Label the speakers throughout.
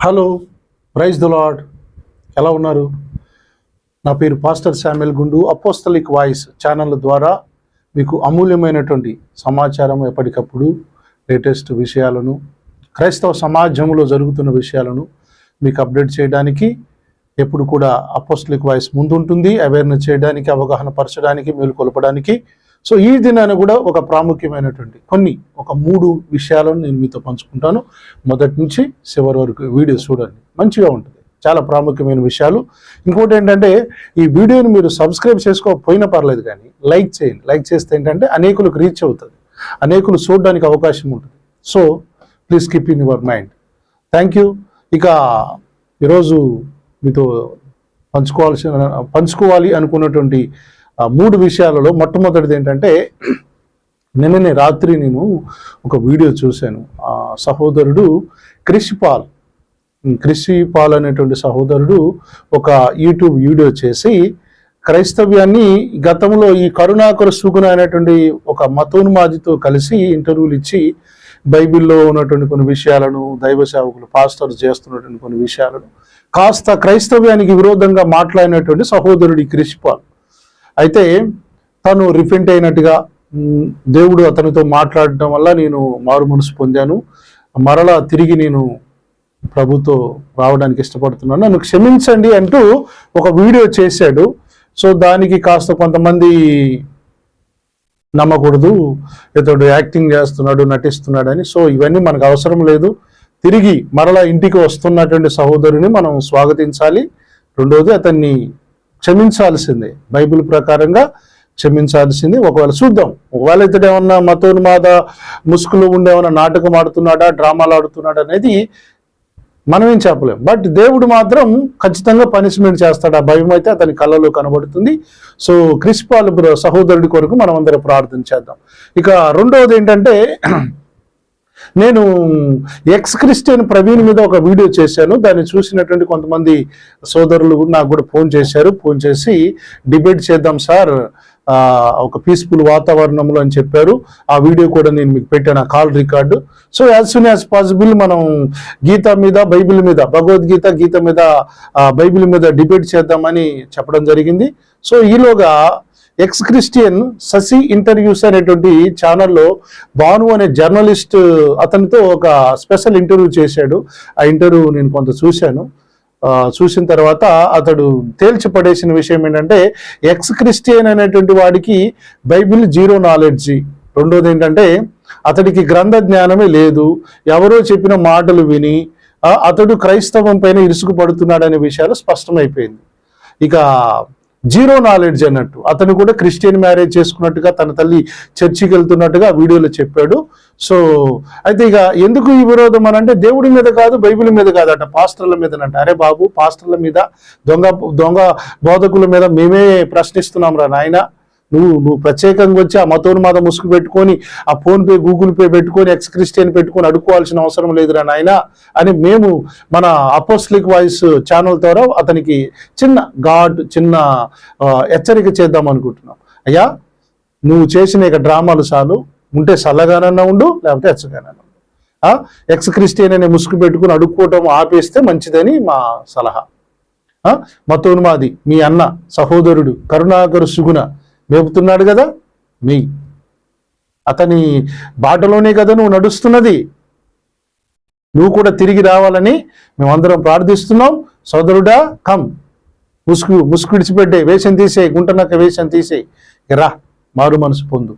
Speaker 1: Hello, praise the lord. ఎలా ఉన్నారు? నా పేరు పాస్టర్ శామ్యుల్ గుండు. అపోస్తలిక్ వాయిస్ ఛానల్ ద్వారా మీకు అమూల్యమైనటువంటి సమాచారం, ఎప్పటికప్పుడు లేటెస్ట్ విషయాలను, క్రైస్తవ సమాజంలో జరుగుతున్న విషయాలను మీకు అప్డేట్ చేయడానికి ఎప్పుడు కూడా అపోస్తలిక్ వాయిస్ ముందుంటుంది. అవేర్నెస్ చేయడానికి, అవగాహన పరచడానికి, మేలుకొల్పడానికి. సో ఈ దినాన్ని కూడా ఒక ప్రాముఖ్యమైనటువంటి ఒక 3 విషయాలను నేను మీతో పంచుకుంటాను. మొదటి నుంచి చివరి వరకు వీడియో చూడండి, మంచిగా ఉంటుంది. చాలా ప్రాముఖ్యమైన విషయాలు. ఇంకోటి ఏంటంటే, ఈ వీడియోని మీరు సబ్స్క్రైబ్ చేసుకోకపోయినా పర్లేదు, కానీ లైక్ చేయండి. లైక్ చేస్తే ఏంటంటే అనేకులకు రీచ్ అవుతుంది, అనేకులు చూడడానికి అవకాశం ఉంటుంది. So please keep in your mind. Thank you. ఇక ఈరోజు మీతో పంచుకోవాలి అనుకున్నటువంటి 3 విషయాలలో మొట్టమొదటిది ఏంటంటే, నిన్ననే రాత్రి నేను ఒక వీడియో చూశాను. సహోదరుడు క్రిష్ పాల్ అనేటువంటి సహోదరుడు ఒక యూట్యూబ్ వీడియో చేసి క్రైస్తవ్యాన్ని గతంలో ఈ కరుణాకర సుగుణ అనేటువంటి ఒక మతోన్మాదితో కలిసి ఇంటర్వ్యూలు ఇచ్చి బైబిల్లో ఉన్నటువంటి కొన్ని విషయాలను, దైవ సేవకులు పాస్టర్స్ చేస్తున్నటువంటి కొన్ని విషయాలను కాస్త క్రైస్తవ్యానికి విరోధంగా మాట్లాడినటువంటి సహోదరుడు క్రిష్ పాల్. అయితే తను రిపెంట్ అయినట్టుగా దేవుడు అతనితో మాట్లాడటం వల్ల నేను మారు మనసు పొందాను, మరలా తిరిగి నేను ప్రభుతో రావడానికి ఇష్టపడుతున్నాను, నన్ను క్షమించండి అంటూ ఒక వీడియో చేశాడు. సో దానికి కాస్త కొంతమంది నమ్మకూడదు, ఇతడు యాక్టింగ్ చేస్తున్నాడు, నటిస్తున్నాడని. సో ఇవన్నీ మనకు అవసరం లేదు. తిరిగి మరలా ఇంటికి వస్తున్నటువంటి సహోదరుని మనం స్వాగతించాలి. రెండోది, అతన్ని క్షమించాల్సిందే, బైబిల్ ప్రకారంగా క్షమించాల్సింది. ఒకవేళ చూద్దాం, ఒకవేళ ఇతడు ఏమన్నా మతోన్మాద ముసుగులో ఉండేమన్నా నాటకం ఆడుతున్నాడా, డ్రామాలు ఆడుతున్నాడా అనేది మనం ఏం చెప్పలేం. బట్ దేవుడు మాత్రం ఖచ్చితంగా పనిష్మెంట్ చేస్తాడు. ఆ భయం అయితే అతని కళ్ళలో కనబడుతుంది. సో క్రిష్ పాల్ సహోదరుడి కొరకు మనం అందరం ప్రార్థన చేద్దాం. ఇక రెండవది ఏంటంటే, నేను ఎక్స్ క్రిస్టియన్ ప్రవీణ్ మీద ఒక వీడియో చేశాను. దాన్ని చూసినటువంటి కొంతమంది సోదరులు నాకు కూడా ఫోన్ చేసి డిబేట్ చేద్దాం సార్ ఒక పీస్ఫుల్ వాతావరణంలో అని చెప్పారు. ఆ వీడియో కూడా నేను మీకు పెట్టాను, ఆ call record. So as soon as possible మనం గీత మీద, బైబిల్ మీద, గీత మీద, బైబిల్ మీద డిబేట్ చేద్దామని చెప్పడం జరిగింది. సో ఈలోగా ఎక్స్ క్రిస్టియన్ శశి ఇంటర్వ్యూస్ అనేటువంటి ఛానల్లో భాను అనే జర్నలిస్ట్ అతనితో ఒక స్పెషల్ ఇంటర్వ్యూ చేశాడు. ఆ ఇంటర్వ్యూ నేను కొంత చూశాను. చూసిన తర్వాత అతడు తేల్చిపడేసిన విషయం ఏంటంటే, ఎక్స్ క్రిస్టియన్ అనేటువంటి వాడికి బైబిల్ జీరో నాలెడ్జి. రెండోది ఏంటంటే, అతడికి గ్రంథ జ్ఞానమే లేదు, ఎవరో చెప్పిన మాటలు విని అతడు క్రైస్తవం పైన ఇరుసుకు పడుతున్నాడనే విషయాలు స్పష్టమైపోయింది. ఇక జీరో నాలెడ్జ్ అన్నట్టు, అతను కూడా క్రిస్టియన్ మ్యారేజ్ చేసుకున్నట్టుగా, తన తల్లి చర్చికి వెళ్తున్నట్టుగా వీడియోలో చెప్పాడు. సో అయితే ఇక ఎందుకు ఈ విరోధం అని అంటే, దేవుడి మీద కాదు, బైబిల్ మీద కాదట, పాస్టర్ల మీదనంట. అరే బాబు, పాస్టర్ల మీద, దొంగ బోధకుల మీద మేమే ప్రశ్నిస్తున్నాం రా నాయన. నువ్వు ప్రత్యేకంగా వచ్చి ఆ మతోన్మాద ముసుగు పెట్టుకొని, ఆ ఫోన్పే, గూగుల్ పే పెట్టుకొని, ఎక్స్ క్రిస్టియన్ పెట్టుకొని అడుక్కోవాల్సిన అవసరం లేదురా నాయన అని మేము మన అపోస్టలిక్ వాయిస్ ఛానల్ ద్వారా అతనికి చిన్న హెచ్చరిక చేద్దాం అనుకుంటున్నాం. అయ్యా, నువ్వు చేసిన ఇక డ్రామాలు చాలు, ఉంటే చల్లగానన్నా ఉండు, లేకపోతే ఎచ్చగానన్నా ఉండు. ఎక్స్ క్రిస్టియన్ అనే ముసుగు పెట్టుకుని అడుక్కోవటం ఆపేస్తే మంచిదని మా సలహా. మతోన్మాది మీ అన్న సహోదరుడు కరుణాకర సుగుణ మేపుతున్నాడు కదా, అతని బాటలోనే కదా నువ్వు నడుస్తున్నది. నువ్వు కూడా తిరిగి రావాలని మేమందరం ప్రార్థిస్తున్నాం. సోదరుడా, కమ్, ముసుగు విడిచిపెట్టే, వేషం తీసేయి, గుంటనక్క వేషం తీసేయి, రా, మారు మనసు పొందు.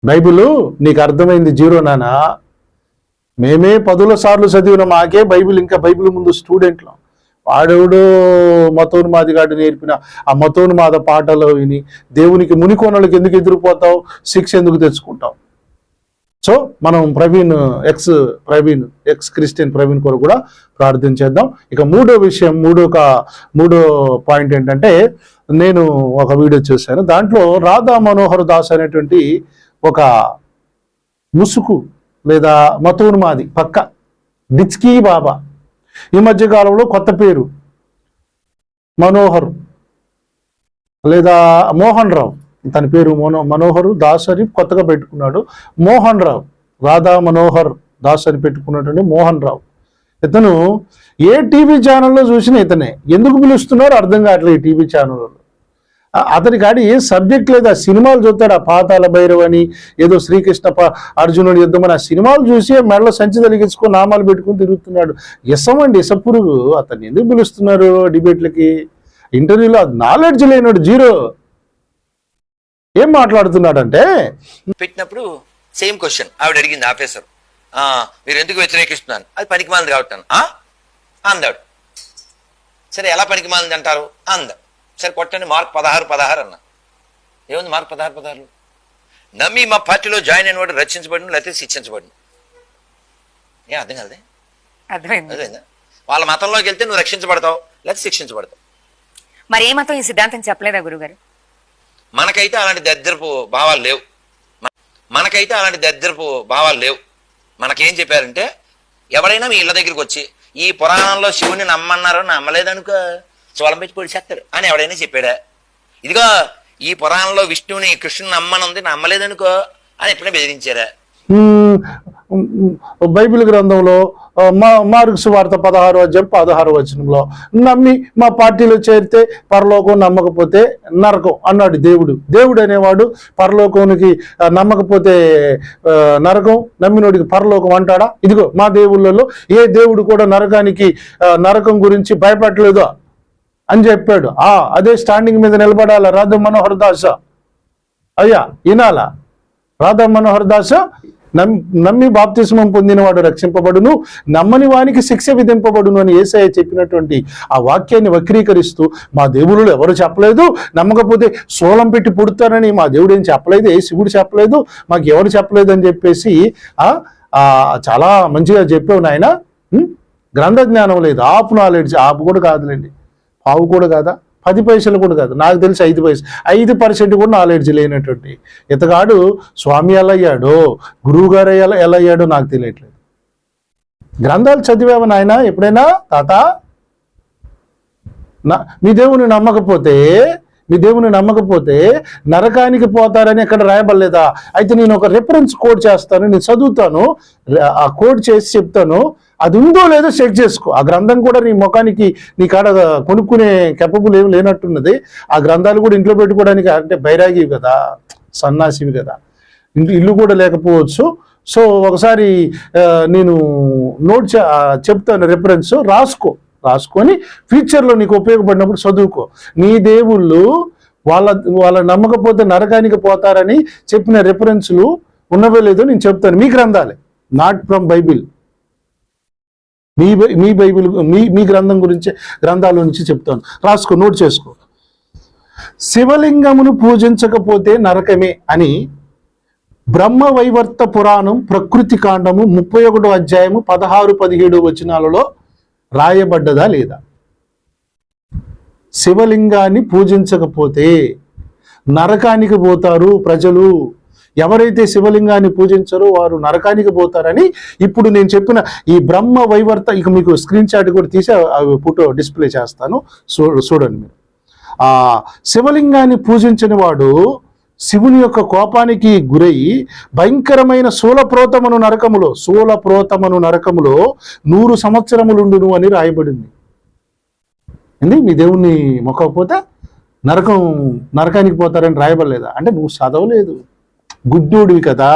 Speaker 1: బైబిల్ నీకు అర్థమైంది జీరో నానా. మేమే 10 సార్లు చదివిన మాకే బైబిల్, ఇంకా బైబిల్ ముందు స్టూడెంట్లు. వాడెవడో మతోన్మాదిగాడు నేర్పిన ఆ మతోన్మాద పాటలు విని దేవునికి మునికోణలకు ఎందుకు ఎదురుపోతావు, శిక్ష ఎందుకు తెచ్చుకుంటావు? సో మనం ఎక్స్ క్రిస్టియన్ ప్రవీణ్ కొరకు కూడా ప్రార్థన చేద్దాం. ఇక మూడో పాయింట్ ఏంటంటే, నేను ఒక వీడియో చూశాను. దాంట్లో రాధా మనోహర్ దాస్ అనేటువంటి ఒక ముసుగు లేదా మతోన్మాది పక్క డిచ్కీ బాబా, ఈ మధ్య కాలంలో కొత్త పేరు మనోహర్ లేదా మోహన్ రావు, తన పేరు మనోహర్ దాస్ అని కొత్తగా పెట్టుకున్నాడు. మోహన్ రావు, రాధా మనోహర్ దాస్ అని పెట్టుకున్నటువంటి మోహన్ రావు ఇతను ఏ టీవీ ఛానల్లో చూసినా ఇతనే. ఎందుకు పిలుస్తున్నారో అర్థం కావట్లేదు ఈ టీవీ ఛానల్లో. అతని కాడి ఏ సబ్జెక్ట్ లేదు. ఆ సినిమాలు చూస్తాడు, ఆ పాతాళ భైరవ్ అని, ఏదో శ్రీకృష్ణ అర్జునుడి యుద్ధం అని, ఆ సినిమాలు చూసి మెడలో సంచి తలిగించుకొని నామాలు పెట్టుకుని తిరుగుతున్నాడు. ఇసమండి, ఇసపురుగు. అతన్ని ఎందుకు పిలుస్తున్నారు డిబేట్లకి? ఇంటర్వ్యూలో నాలెడ్జ్ లేనాడు, జీరో. ఏం మాట్లాడుతున్నాడంటే,
Speaker 2: పెట్టినప్పుడు సేమ్ క్వశ్చన్ ఆవిడ అడిగింది ఆఫీసర్, మీరు ఎందుకు వ్యతిరేకిస్తున్నాను? అది పనికి మాలింది కాబట్టి అందాడు. సరే, ఎలా పనికి మాలింది అంటారు? అందాడు. సరే కొట్టండి, మార్క్ 16 అన్న. ఏముంది మార్క్ 16? నమ్మి మా పార్టీలో జాయిన్ అయిన వాడు రక్షించబడిన లేకపోతే శిక్షించబడిన. ఏం అర్థం కలదే? అర్థమైందా? వాళ్ళ మతంలోకి వెళ్తే నువ్వు రక్షించబడతావు లేకపోతే శిక్షించబడతావు.
Speaker 3: మరి ఏ మతం ఈ సిద్ధాంతం చెప్పలేదా గురుగారు?
Speaker 2: మనకైతే అలాంటి దరిద్రపు భావాలు లేవు. మనకేం చెప్పారంటే, ఎవరైనా మీ ఇళ్ళ దగ్గరికి వచ్చి ఈ పురాణంలో శివుని నమ్మన్నారో నమ్మలేదనుకో చోళం పెట్టి పొడిచేస్తారు అని ఎవడైనా చెప్పాడా? ఇదిగో ఈ పురాణంలో విష్ణువుని కృష్ణుని నమ్మనుంది, నమ్మలేదనుకో అని ఎప్పుడైనా బెదిరించారా?
Speaker 1: బైబిల్ గ్రంథంలో మార్కు సువార్త 16 వచనంలో నమ్మి మా పార్టీలో చేరితే పరలోకం, నమ్మకపోతే నరకం అన్నాడు దేవుడు. దేవుడు అనేవాడు పరలోకానికి నమ్మకపోతే నరకం, నమ్మినోడికి పరలోకం అంటాడా? ఇదిగో మా దేవుళ్ళలో ఏ దేవుడు కూడా నరకం గురించి భయపడలేదు అని చెప్పాడు. అదే స్టాండింగ్ మీద నిలబడాల రాధా మనోహర్ దాస్. అయ్యా వినాలా? రాధా మనోహర్ దాస్ నమ్మి బాప్తిస్మం పొందినవాడు రక్షింపబడును, నమ్మని వానికి శిక్ష విధింపబడును అని యేసయ్య చెప్పినటువంటి ఆ వాక్యాన్ని వక్రీకరిస్తూ మా దేవుళ్ళు ఎవరు చెప్పలేదు, నమ్మకపోతే సోలం పెట్టి పుడతారని మా దేవుడు ఏం చెప్పలేదు, ఏ శివుడు చెప్పలేదు, మాకు ఎవరు చెప్పలేదు అని చెప్పేసి చాలా మంచిగా చెప్పావు నాయన. గ్రంథ జ్ఞానం లేదు, ఆపు నాలెడ్జ్. ఆపు కూడా కాదులేండి, పావు కూడా కాదా, 10 పైసలు కూడా కాదు, నాకు తెలిసి 5% కూడా నాలెడ్జ్ లేనటువంటి ఇతగాడు స్వామి ఎలా అయ్యాడో, గురువు గారు ఎలా అయ్యాడో నాకు తెలియట్లేదు. గ్రంథాలు చదివావా నాయన ఎప్పుడైనా? తాత, మీ దేవుని నమ్మకపోతే నరకానికి పోతారని ఎక్కడ రాయబడలేదా? అయితే నేను ఒక రెఫరెన్స్ కోడ్ చేస్తాను, నేను చదువుతాను, ఆ కోడ్ చేసి చెప్తాను, అది ఉందో లేదో చెక్ చేసుకో. ఆ గ్రంథం కూడా నీ ముఖానికి నీ కాడ కొనుక్కునే కెపబుల్ ఏమి లేనట్టున్నది. ఆ గ్రంథాలు కూడా ఇంట్లో పెట్టుకోవడానికి, అంటే బైరాగివి కదా, సన్నాసివి కదా, ఇల్లు కూడా లేకపోవచ్చు. సో ఒకసారి నేను నోట్ చెప్తాను, రెఫరెన్స్ రాసుకొని ఫ్యూచర్లో నీకు ఉపయోగపడినప్పుడు చదువుకో. నీ దేవుళ్ళు వాళ్ళ నమ్మకపోతే నరకానికి పోతారని చెప్పిన రెఫరెన్స్లు ఉన్నవో లేదో నేను చెప్తాను. మీ గ్రంథాలే, నాట్ ఫ్రమ్ బైబిల్. మీ బైబిల్ మీ గ్రంథం గురించి, గ్రంథాల నుంచి చెప్తాను, రాసుకో, నోట్ చేసుకో. శివలింగమును పూజించకపోతే నరకమే అని బ్రహ్మవైవర్త పురాణం ప్రకృతి కాండము 31వ అధ్యాయము 16-17 వచనాలలో రాయబడ్డదా లేదా? శివలింగాన్ని పూజించకపోతే నరకానికి పోతారు ప్రజలు. ఎవరైతే శివలింగాన్ని పూజించారో వారు నరకానికి పోతారని ఇప్పుడు నేను చెప్పిన ఈ బ్రహ్మ వైవర్త, ఇక మీకు స్క్రీన్ షాట్ కూడా తీసి ఫోటో డిస్ప్లే చేస్తాను, చూడండి మీరు. శివలింగాన్ని పూజించిన వాడు శివుని యొక్క కోపానికి గురై భయంకరమైన శూలప్రోతమను నరకములో 100 సంవత్సరములుండును అని రాయబడింది. మీ దేవుణ్ణి మొక్కకపోతే నరకానికి పోతారని రాయబడలేదా? అంటే నువ్వు చదవలేదు, గుడ్డోడివి కదా.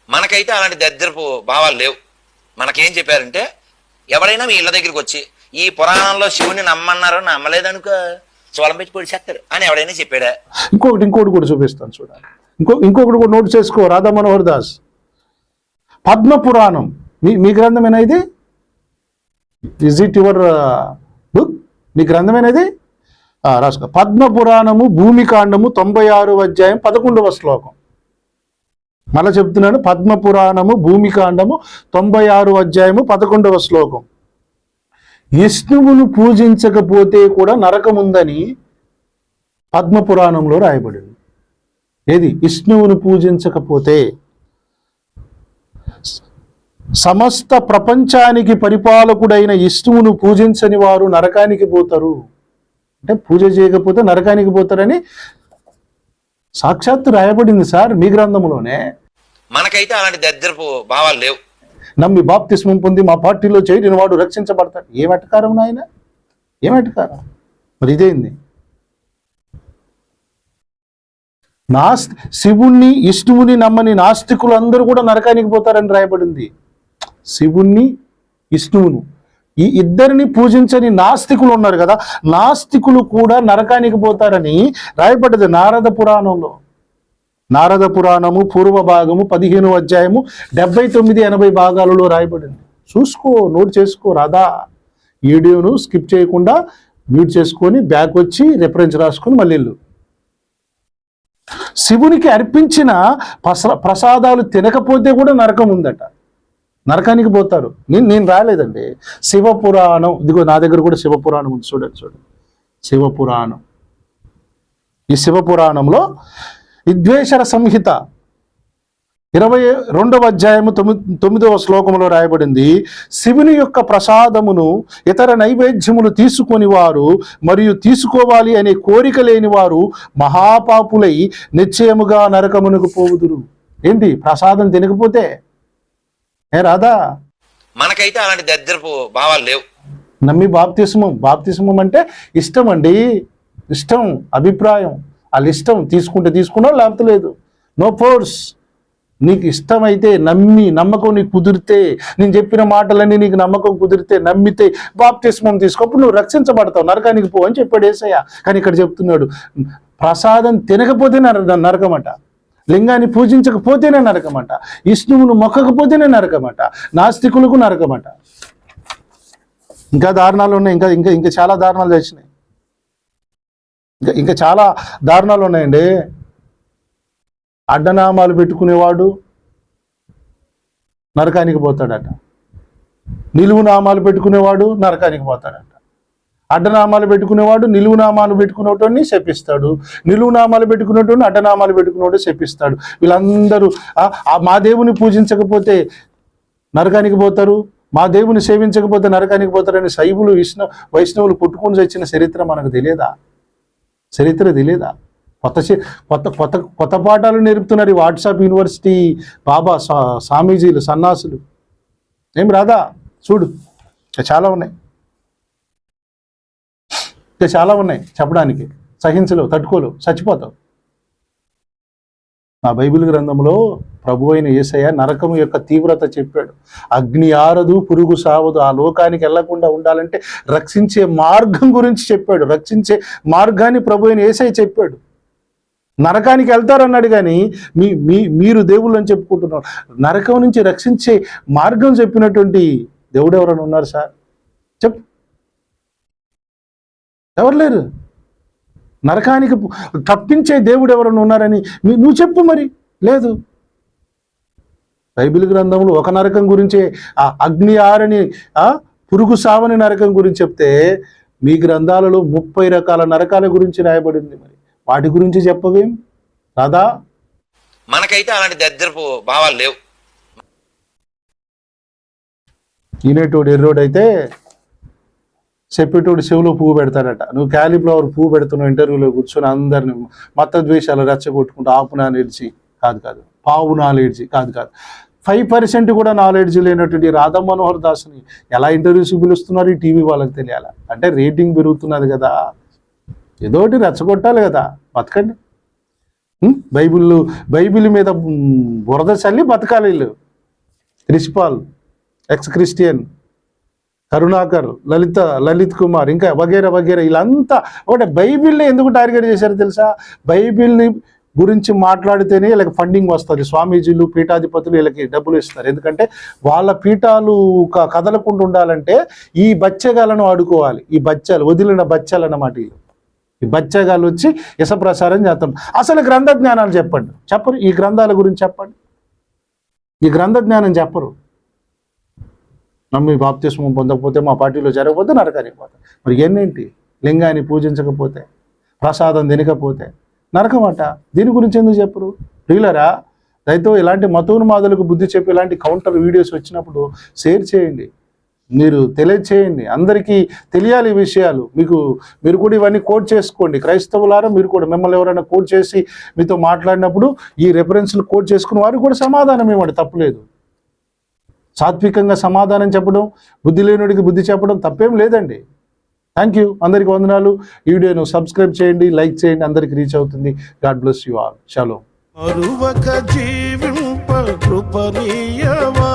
Speaker 2: మనకైతే అలాంటి దరిద్రపు భావాలు లేవు. మనకేం చెప్పారంటే, ఎవరైనా మీ ఇళ్ళ దగ్గరికి వచ్చి ఈ పురాణంలో శివుని నమ్మన్నారో నమ్మలేదనుకో చోళం పెట్టి పొడిచేస్తారు అని ఎవడైనా చెప్పాడా?
Speaker 1: ఇంకోటి కూడా చూపిస్తాను, చూడాలి. ఇంకొకటి కూడా నోట్ చేసుకో. రాధా మనోహర్ దాస్, పద్మ పురాణం మీ గ్రంథమేనా ఇది? Is it your book? మీ గ్రంథమేనా? రాసుకో. పద్మ పురాణము భూమికాండము 96వ అధ్యాయం 11వ శ్లోకం. మళ్ళా చెప్తున్నాను, పద్మ పురాణము భూమికాండము 96వ అధ్యాయము 11వ శ్లోకం. విష్ణువును పూజించకపోతే కూడా నరకముందని పద్మపురాణంలో రాయబడింది. ఏది? విష్ణువును పూజించకపోతే, సమస్త ప్రపంచానికి పరిపాలకుడైన విష్ణువును పూజించని వారు నరకానికి పోతారు. అంటే పూజ చేయకపోతే నరకానికి పోతారని సాక్షాత్తు రాయబడింది సార్ మీ గ్రంథంలోనే.
Speaker 2: మనకైతే అలాంటి దరిద్రపు భావాలు లేవు.
Speaker 1: నమ్మి బాప్తిస్మం పొంది మా పార్టీలో చేరిన వాడు రక్షించబడతాడు. ఏం ఎటకారం నాయన, ఏం ఎటకారం? మరి ఇదేంది? శివుణ్ణి విష్ణువుని నమ్మని నాస్తికులు అందరూ కూడా నరకానికి పోతారని రాయబడింది. శివుణ్ణి విష్ణువును ఈ ఇద్దరిని పూజించని నాస్తికులు ఉన్నారు కదా, నాస్తికులు కూడా నరకానికి పోతారని రాయబడ్డది నారద పురాణంలో. నారద పురాణము పూర్వ భాగము 15వ అధ్యాయము 79-80 భాగాలలో రాయబడింది. చూసుకో, నోట్ చేసుకో రాదా. వీడియోను స్కిప్ చేయకుండా మ్యూట్ చేసుకొని బ్యాక్ వచ్చి రెఫరెన్స్ రాసుకొని మళ్ళీ వెళ్ళు. శివునికి అర్పించిన ప్రసాదాలు తినకపోతే కూడా నరకం ఉందట, నరకానికి పోతారు. నేను రాలేదండి, శివపురాణం. ఇదిగో నా దగ్గర కూడా శివపురాణం ఉంది, చూడండి శివపురాణం. ఈ శివపురాణంలో విద్వేషర సంహిత 22వ అధ్యాయము 9వ శ్లోకంలో రాయబడింది, శివుని యొక్క ప్రసాదమును ఇతర నైవేద్యములు తీసుకొని వారు మరియు తీసుకోవాలి అనే కోరిక లేని వారు మహాపాపులై నిశ్చయముగా నరకమునకు పోవుదురు. ఏంటి? ప్రసాదం తినకపోతే రాదా?
Speaker 2: మనకైతే అలాంటి దరిద్రపు భావాలు లేవు.
Speaker 1: నమ్మి బాప్తిస్మం అంటే ఇష్టం అండి, ఇష్టం, అభిప్రాయం. వాళ్ళ ఇష్టం, తీసుకుంటే తీసుకున్నావు, లేకపోతే లేదు. No force. నీకు ఇష్టమైతే నమ్మకం నీకు కుదిరితే, నేను చెప్పిన మాటలన్నీ నీకు నమ్మకం కుదిరితే, నమ్మితే బాప్తిస్మం తీసుకో, అప్పుడు నువ్వు రక్షించబడతావు, నరకానికి పో అని చెప్పాడు యేసయ్య. కానీ ఇక్కడ చెప్తున్నాడు, ప్రసాదం తినకపోతే నరకమట, లింగాన్ని పూజించకపోతేనే నరకమట, విష్ణువును మొక్కకపోతేనే నరకమట, నాస్తికులకు నరకమట. ఇంకా దారుణాలు ఉన్నాయి, ఇంకా చాలా దారుణాలు వచ్చినాయి, ఇంకా చాలా దారుణాలు ఉన్నాయండి. అడ్డనామాలు పెట్టుకునేవాడు నరకానికి పోతాడట, నిలువు నామాలు పెట్టుకునేవాడు నరకానికి పోతాడట. అడ్డనామాలు పెట్టుకునేవాడు నిలువు నామాలు పెట్టుకునేటోడిని శపిస్తాడు, నిలువు నామాలు పెట్టుకునేటోడిని అడ్డనామాలు పెట్టుకునేవాడు శపిస్తాడు. వీళ్ళందరూ మా దేవుని పూజించకపోతే నరకానికి పోతారు, మా దేవుని సేవించకపోతే నరకానికి పోతారని శైవులు వైష్ణవులు కొట్టుకొని తెచ్చిన చరిత్ర మనకు తెలియదా? చరిత్ర తెలియదా? కొత్త పాఠాలు నేర్పుతున్నారు ఈ వాట్సాప్ యూనివర్సిటీ బాబా స్వామీజీలు, సన్నాసులు. ఏం రాదా? చూడు, చాలా ఉన్నాయి, చాలా ఉన్నాయి చెప్పడానికి. సహించలేవు, తట్టుకోలేవు, చచ్చిపోతావు. ఆ బైబిల్ గ్రంథంలో ప్రభు అయిన యేసయ్య నరకం యొక్క తీవ్రత చెప్పాడు. అగ్ని ఆరదు, పురుగు సావదు. ఆ లోకానికి వెళ్లకుండా ఉండాలంటే రక్షించే మార్గం గురించి చెప్పాడు. రక్షించే మార్గాన్ని ప్రభు అయిన యేసయ్య చెప్పాడు. నరకానికి వెళ్తారన్నాడు, కానీ మీరు దేవుళ్ళు అని చెప్పుకుంటున్నారు. నరకం నుంచి రక్షించే మార్గం చెప్పినటువంటి దేవుడు ఎవరైనా ఉన్నారు సార్? చెప్పు, ఎవరు లేరు. నరకానికి తప్పించే దేవుడు ఎవరైనా ఉన్నారని నువ్వు చెప్పు. మరి లేదు. బైబిల్ గ్రంథంలో ఒక నరకం గురించే, ఆ అగ్ని ఆరని పురుగు సావని నరకం గురించి చెప్తే, మీ గ్రంథాలలో 30 రకాల నరకాల గురించి రాయబడింది. మరి వాటి గురించి చెప్పవేం రాదా?
Speaker 2: మనకైతే అలాంటి దరిద్రపు భావాలు లేవు.
Speaker 1: ఈనేటోడు ఎర్రోడైతే చెప్పేటోడు చెవులో పువ్వు పెడతాడట. నువ్వు క్యాలీఫ్లవర్ పువ్వు పెడుతున్నావు ఇంటర్వ్యూలో కూర్చొని అందరిని మత ద్వేషాలు రెచ్చగొట్టుకుంటూ ఆపు నాలెడ్జి కాదు, పావు నాలెడ్జి కాదు, 5% కూడా నాలెడ్జ్ లేనటువంటి రాధా మనోహర్ దాస్ని ఎలా ఇంటర్వ్యూస్కి పిలుస్తున్నారు ఈ టీవీ వాళ్ళకి తెలియాలి. అంటే రేటింగ్ పెరుగుతున్నది కదా, ఏదోటి రెచ్చగొట్టాలి కదా, బతకండి. బైబిల్ మీద బురద చల్లి బతకాలి వీళ్ళు. రిషిపాల్, ఎక్స్ క్రిస్టియన్, కరుణాకర్, లలిత్ కుమార్, ఇంకా వగేరా వీళ్ళంతా ఒకటే బైబిల్ని ఎందుకు టార్గెట్ చేశారో తెలుసా? బైబిల్ని గురించి మాట్లాడితేనే వీళ్ళకి ఫండింగ్ వస్తుంది. స్వామీజీలు, పీఠాధిపతులు వీళ్ళకి డబ్బులు ఇస్తారు. ఎందుకంటే వాళ్ళ పీఠాలు కదలకుండా ఉండాలంటే ఈ బచ్చగాలను ఆడుకోవాలి. ఈ బచ్చలు వదిలిన బచ్చలు అన్నమాట. ఈ బచ్చగాళ్ళు వచ్చి యశప్రసారం చేస్తాం. అసలు గ్రంథ జ్ఞానాలు చెప్పరు. ఈ గ్రంథాల గురించి చెప్పండి. ఈ గ్రంథ జ్ఞానం చెప్పరు. నమ్మి బాప్తిస్మం పొందకపోతే, మా పార్టీలో జరగకపోతే నరకానికి పోతాం. మరి ఎన్నేంటి? లింగాన్ని పూజించకపోతే, ప్రసాదం తినకపోతే నరకమట. దీని గురించి ఎందుకు చెప్పరు? ప్రియులరా, దయతో ఇలాంటి మతోన్మాదులకు బుద్ధి చెప్పి ఇలాంటి కౌంటర్ వీడియోస్ వచ్చినప్పుడు షేర్ చేయండి, మీరు తెలియచేయండి, అందరికీ తెలియాలి ఈ విషయాలు. మీరు కూడా ఇవన్నీ కోట్ చేసుకోండి. క్రైస్తవులారా, మీరు కూడా మిమ్మల్ని ఎవరైనా కోట్ చేసి మీతో మాట్లాడినప్పుడు ఈ రెఫరెన్స్లు కోట్ చేసుకున్న వారు కూడా సమాధానం ఇవ్వండి, తప్పులేదు. సాత్వికంగా సమాధానం చెప్పడం, బుద్ధి లేనుడికి బుద్ధి చెప్పడం తప్పేం లేదండి. Thank you. అందరికీ వందనాలు. ఈ వీడియోను సబ్స్క్రైబ్ చేయండి, లైక్ చేయండి, అందరికి రీచ్ అవుతుంది. God bless you all. Shalom.
Speaker 4: మరువక జీవింప కృపనీయవా